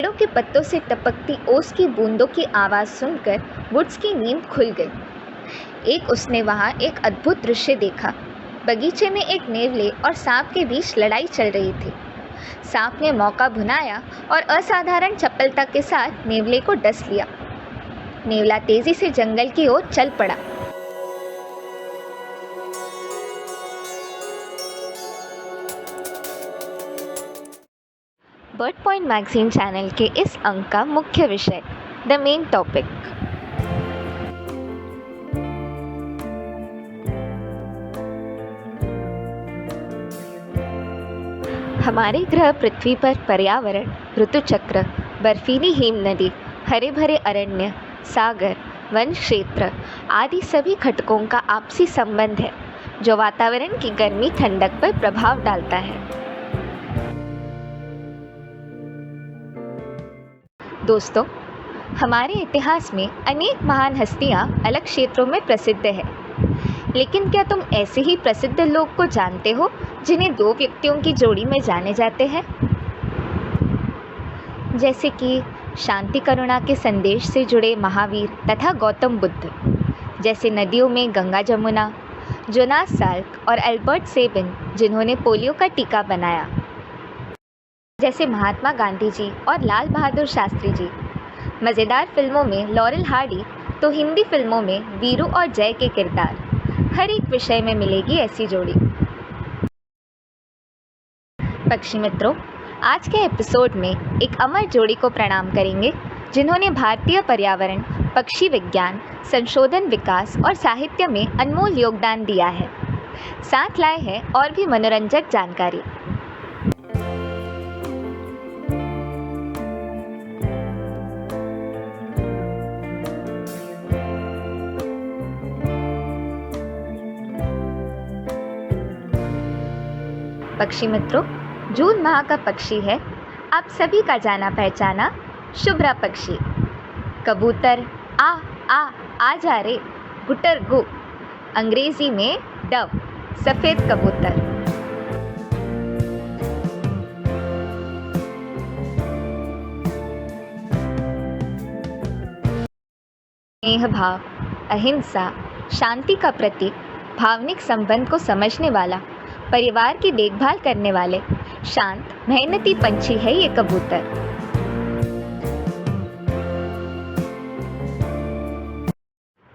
पेड़ों के पत्तों से टपकती ओस की बूंदों की आवाज़ सुनकर वुड्स की नींद खुल गई। उसने वहाँ एक अद्भुत दृश्य देखा। बगीचे में एक नेवले और सांप के बीच लड़ाई चल रही थी। सांप ने मौका भुनाया और असाधारण चपलता के साथ नेवले को डस लिया। नेवला तेजी से जंगल की ओर चल पड़ा। बर्ड पॉइंट मैगजीन चैनल के इस अंक का मुख्य विषय, द मेन टॉपिक। हमारे ग्रह पृथ्वी पर पर्यावरण, ऋतुचक्र, बर्फीली हिम नदी, हरे भरे अरण्य, सागर, वन क्षेत्र आदि सभी घटकों का आपसी संबंध है जो वातावरण की गर्मी ठंडक पर प्रभाव डालता है। दोस्तों, हमारे इतिहास में अनेक महान हस्तियां अलग क्षेत्रों में प्रसिद्ध है, लेकिन क्या तुम ऐसे ही प्रसिद्ध लोग को जानते हो जिन्हें दो व्यक्तियों की जोड़ी में जाने जाते हैं? जैसे कि शांति करुणा के संदेश से जुड़े महावीर तथा गौतम बुद्ध, जैसे नदियों में गंगा जमुना, जोनास साल्क और एल्बर्ट सेबिन जिन्होंने पोलियो का टीका बनाया, जैसे महात्मा गांधी जी और लाल बहादुर शास्त्री जी। मज़ेदार फिल्मों में लॉरेल हार्डी तो हिंदी फिल्मों में वीरू और जय के किरदार। हर एक विषय में मिलेगी ऐसी जोड़ी। पक्षी मित्रों, आज के एपिसोड में एक अमर जोड़ी को प्रणाम करेंगे जिन्होंने भारतीय पर्यावरण, पक्षी विज्ञान, संशोधन, विकास और साहित्य में अनमोल योगदान दिया है। साथ लाए हैं और भी मनोरंजक जानकारी। पक्षी मित्रों, जून माह का पक्षी है आप सभी का जाना पहचाना शुभ्रा पक्षी। कबूतर आ जा रे, गुटर गु, अंग्रेजी में डव, सफ़ेद कबूतर। स्नेह भाव, अहिंसा, शांति का प्रतीक, भावनिक संबंध को समझने वाला, परिवार की देखभाल करने वाले, शांत मेहनती पंछी है ये कबूतर।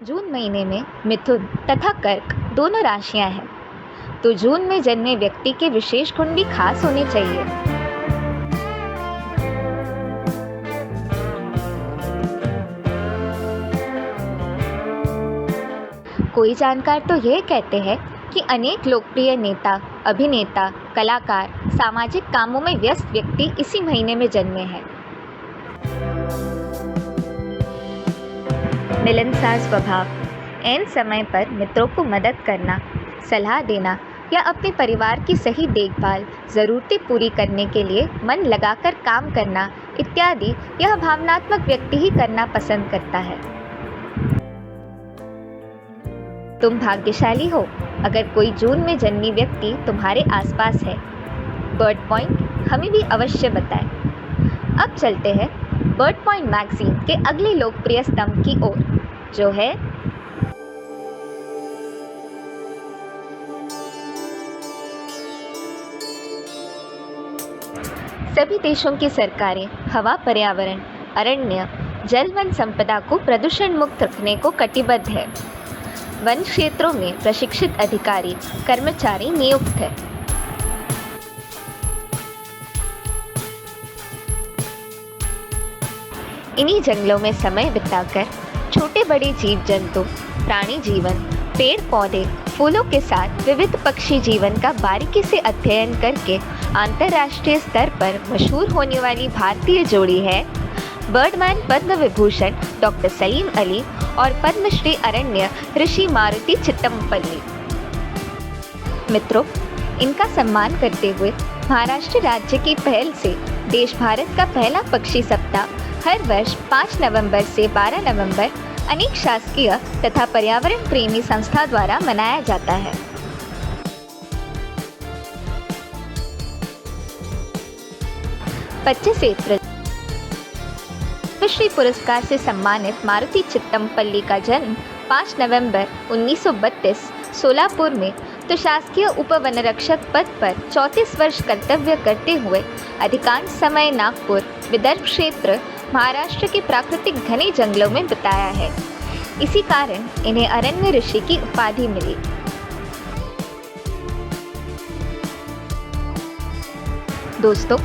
जून महीने में मिथुन तथा कर्क दोनों राशियां हैं, तो जून में जन्मे व्यक्ति के विशेष गुण भी खास होने चाहिए। कोई जानकार तो यह कहते हैं कि अनेक लोकप्रिय नेता, अभिनेता, कलाकार, सामाजिक कामों में व्यस्त व्यक्ति इसी महीने में जन्मे हैं। मिलनसार स्वभाव, ऐन समय पर मित्रों को मदद करना, सलाह देना या अपने परिवार की सही देखभाल, ज़रूरतें पूरी करने के लिए मन लगाकर काम करना इत्यादि यह भावनात्मक व्यक्ति ही करना पसंद करता है। तुम भाग्यशाली हो अगर कोई जून में जन्मी व्यक्ति तुम्हारे आसपास है। बर्ड पॉइंट हमें भी अवश्य बताएं। अब चलते हैं बर्ड पॉइंट मैगजीन के अगले लोकप्रिय स्तंभ की ओर, जो है सभी देशों की सरकारें हवा, पर्यावरण, अरण्य, जल, वन संपदा को प्रदूषण मुक्त रखने को कटिबद्ध है। वन क्षेत्रों में प्रशिक्षित अधिकारी, कर्मचारी नियुक्त है। इन्हीं जंगलों में समय बिताकर छोटे बड़े जीव जंतु, प्राणी जीवन, पेड़ पौधे, फूलों के साथ विविध पक्षी जीवन का बारीकी से अध्ययन करके अंतर्राष्ट्रीय स्तर पर मशहूर होने वाली भारतीय जोड़ी है बर्डमैन पद्म विभूषण डॉक्टर सलीम अली और पद्मश्री अरण्य ऋषि मारुति चित्तमपल्ली। मित्रों, इनका सम्मान करते हुए महाराष्ट्र राज्य की पहल से देश भारत का पहला पक्षी सप्ताह हर वर्ष 5 नवंबर से 12 नवंबर अनेक शासकीय तथा पर्यावरण प्रेमी संस्था द्वारा मनाया जाता है। 25 अप्रैल पद्मश्री पुरस्कार से सम्मानित मारुति चित्तमपल्ली का जन्म 5 नवंबर 1932 सोलापुर में तो शासकीय उपवनरक्षक पद पर 34 वर्ष कर्तव्य करते हुए अधिकांश समय नागपुर विदर्भ क्षेत्र महाराष्ट्र के प्राकृतिक घने जंगलों में बिताया है। इसी कारण इन्हें अरण्य ऋषि की उपाधि मिली। दोस्तों,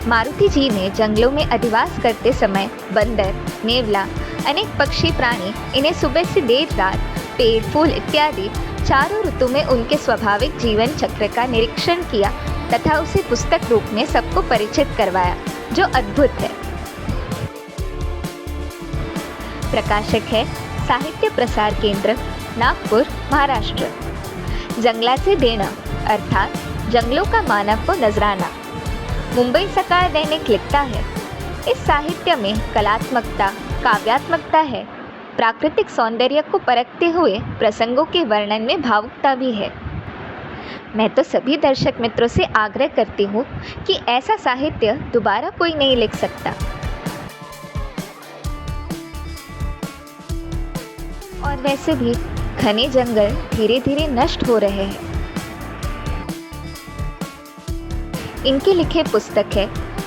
मारुति जी ने जंगलों में अधिवास करते समय बंदर, नेवला, अनेक पक्षी प्राणी इन्हें सुबह से देर रात पेड़, फूल इत्यादि चारों ऋतु में उनके स्वाभाविक जीवन चक्र का निरीक्षण किया तथा उसे पुस्तक रूप में सबको परिचित करवाया, जो अद्भुत है। प्रकाशक है साहित्य प्रसार केंद्र, नागपुर, महाराष्ट्र। जंगलाचे देणं अर्थात जंगलों का मानव को नजराना। मुंबई सकाळ दैनिक लिखता है, इस साहित्य में कलात्मकता, काव्यात्मकता है। प्राकृतिक सौंदर्य को परखते हुए प्रसंगों के वर्णन में भावुकता भी है। मैं तो सभी दर्शक मित्रों से आग्रह करती हूँ कि ऐसा साहित्य दोबारा कोई नहीं लिख सकता। और वैसे भी घने जंगल धीरे धीरे नष्ट हो रहे हैं। इनके लिखे पुस्तक है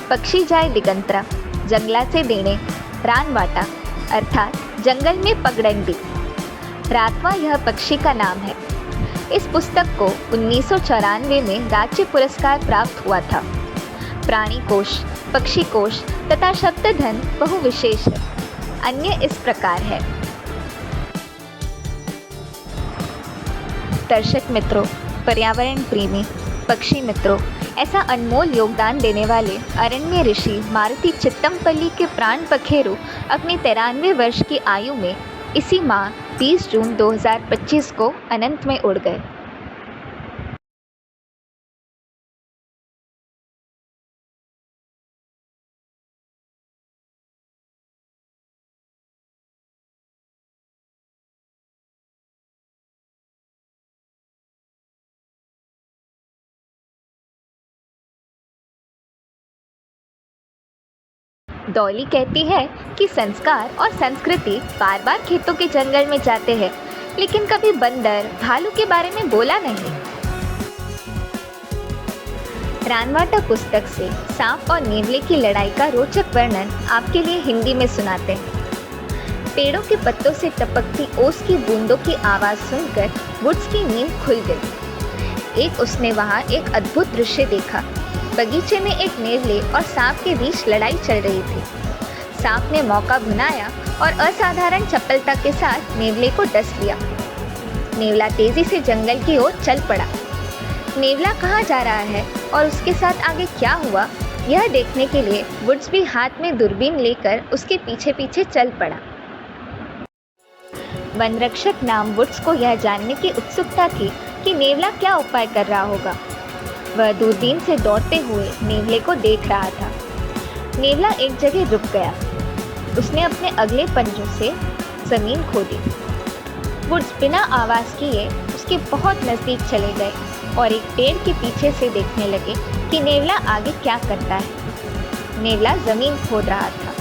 पक्षी जाय दिगंतरा, जंगलाचे देणे, रानवाटा अर्थात जंगल में पगडंडी। रातवा यह पक्षी का नाम है। इस पुस्तक को 1994 में राज्य पुरस्कार प्राप्त हुआ था। प्राणी कोश, पक्षी कोश तथा शब्दधन बहुविशेष है। अन्य इस प्रकार है। दर्शक मित्रों, पर्यावरण प्रेमी, पक्षी मित्रों, ऐसा अनमोल योगदान देने वाले अरण्य ऋषि मारुति चित्तमपल्ली के प्राण पखेरु अपनी 93 वर्ष की आयु में इसी माह 20 जून 2025 को अनंत में उड़ गए। डॉली कहती है कि संस्कार और संस्कृति बार बार खेतों के जंगल में जाते हैं, लेकिन कभी बंदर, भालू के बारे में बोला नहीं। रानवाटा पुस्तक से सांप और नेवले की लड़ाई का रोचक वर्णन आपके लिए हिंदी में सुनाते हैं। पेड़ों के पत्तों से टपकती ओस की बूंदों की आवाज सुनकर वुड्स की नींद खुल गई। एक उसने वहां एक अद्भुत दृश्य देखा। बगीचे में एक नेवले और सांप के बीच लड़ाई चल रही थी। सांप ने मौका भुनाया और असाधारण चपलता के साथ नेवले को डस लिया। नेवला तेजी से जंगल की ओर चल पड़ा। नेवला कहाँ जा रहा है और उसके साथ आगे क्या हुआ, यह देखने के लिए वुड्स भी हाथ में दूरबीन लेकर उसके पीछे पीछे चल पड़ा। वनरक्षक नाम वुड्स को यह जानने की उत्सुकता थी कि नेवला क्या उपाय कर रहा होगा। वह दूरबीन से दौड़ते हुए नेवले को देख रहा था। नेवला एक जगह रुक गया। उसने अपने अगले पंजों से जमीन खोदी। वुड्स बिना आवाज किए उसके बहुत नजदीक चले गए और एक पेड़ के पीछे से देखने लगे कि नेवला आगे क्या करता है। नेवला जमीन खोद रहा था।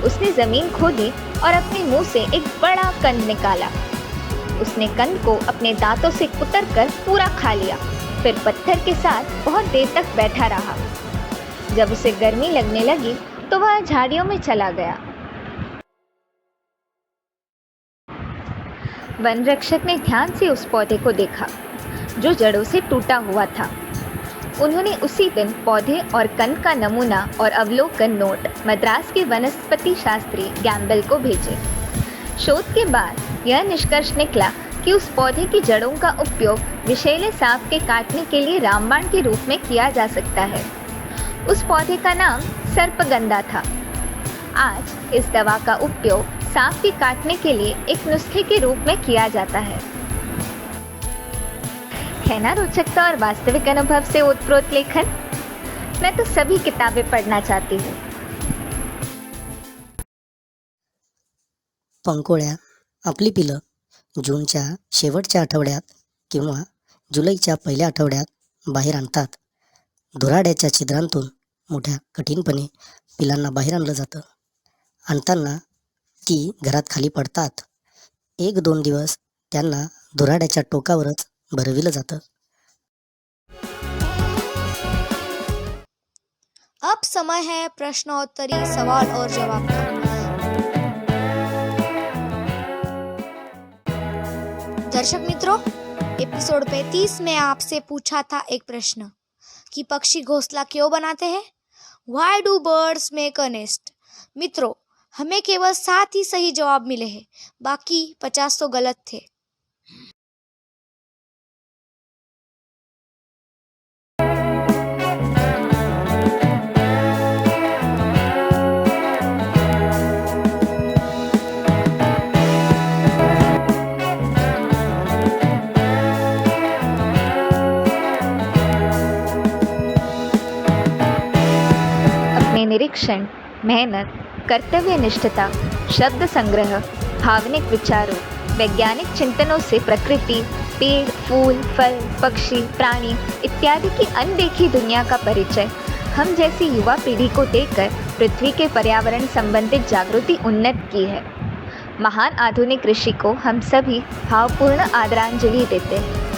उसने जमीन खोदी और अपने मुंह से एक बड़ा कंद निकाला। उसने कंद को अपने दांतों से कुतरकर पूरा खा लिया। फिर पत्थर के साथ बहुत देर तक बैठा रहा। जब उसे गर्मी लगने लगी तो वह झाड़ियों में चला गया। वन रक्षक ने ध्यान से उस पौधे को देखा जो जड़ों से टूटा हुआ था। उन्होंने उसी दिन पौधे और कंद का नमूना और अवलोकन नोट मद्रास के वनस्पति शास्त्री गैम्बल को भेजे। शोध के बाद यह निष्कर्ष निकला कि उस पौधे की जड़ों का उपयोग विषैले सांप के काटने के लिए रामबाण के रूप में किया जा सकता है। उस पौधे का नाम सर्पगंधा था। आज इस दवा का उपयोग सांप के काटने के लिए एक नुस्खे के रूप में किया जाता है। है ना रोचकता और वास्तविक अनुभव से ओतप्रोत लेखन। मैं तो सभी किताबें पढ़ना चाहती हूँ। पंकोळ्या आपली पिलं जूनच्या शेवटच्या आठवड्यात किंवा जुलैच्या पहिल्या आठवड्यात बाहेर आणतात. धुराड्याच्या छिद्रांतून मोठ्या कठीणपणे पिलांना बाहेर आणलं जातं. आणताना ती घरात खाली पडतात. 1-2 दिवस त्यांना दुराड्याच्या टोकावरच भरविलं जातं. अब समय है प्रश्नोत्तरी सवाल और जवाब का। दर्शक मित्रों, एपिसोड 35 में आपसे पूछा था एक प्रश्न कि पक्षी घोंसला क्यों बनाते हैं? Why do birds make a nest? मित्रों, हमें केवल 7 ही सही जवाब मिले हैं, बाकी 50 तो गलत थे। अपने निरीक्षण, मेहनत, कर्तव्यनिष्ठता, शब्द संग्रह, भावनिक विचारों, वैज्ञानिक चिंतनों से प्रकृति, पेड़, फूल, फल, पक्षी, प्राणी इत्यादि की अनदेखी दुनिया का परिचय हम जैसी युवा पीढ़ी को देकर पृथ्वी के पर्यावरण संबंधित जागृति उन्नत की है। महान आधुनिक ऋषि को हम सभी भावपूर्ण आदरांजलि देते हैं।